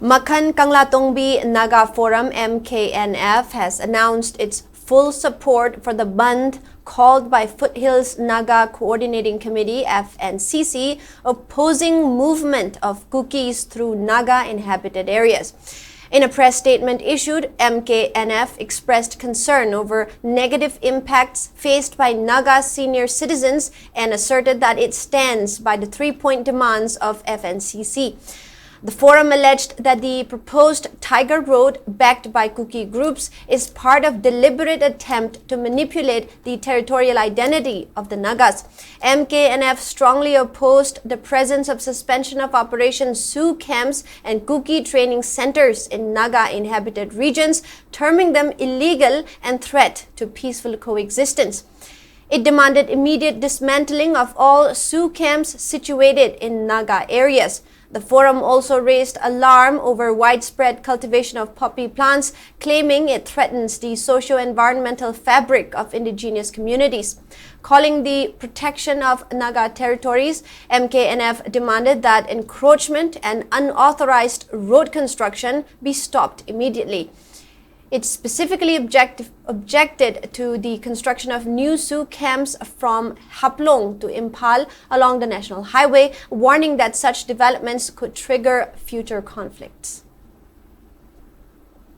MAKHAN Kanglatongbi Naga Forum MKNF has announced its full support for the Bandh called by Foothills Naga Coordinating Committee FNCC opposing movement of KUKIs through Naga inhabited areas. In a press statement issued, MKNF expressed concern over negative impacts faced by Naga senior citizens and asserted that it stands by the three-point demands of FNCC. The forum alleged that the proposed Tiger Road, backed by KUKI groups, is part of deliberate attempt to manipulate the territorial identity of the Nagas. MKNF strongly opposed the presence of suspension of operation SoO camps and KUKI training centers in Naga inhabited regions, terming them illegal and threat to peaceful coexistence. It demanded immediate dismantling of all SoO camps situated in Naga areas. The forum also raised alarm over widespread cultivation of poppy plants, claiming it threatens the socio-environmental fabric of indigenous communities. Calling the protection of Naga territories, MKNF demanded that encroachment and unauthorized road construction be stopped immediately. It specifically objected to the construction of new SoO camps from Haplong to Imphal along the national highway, warning that such developments could trigger future conflicts.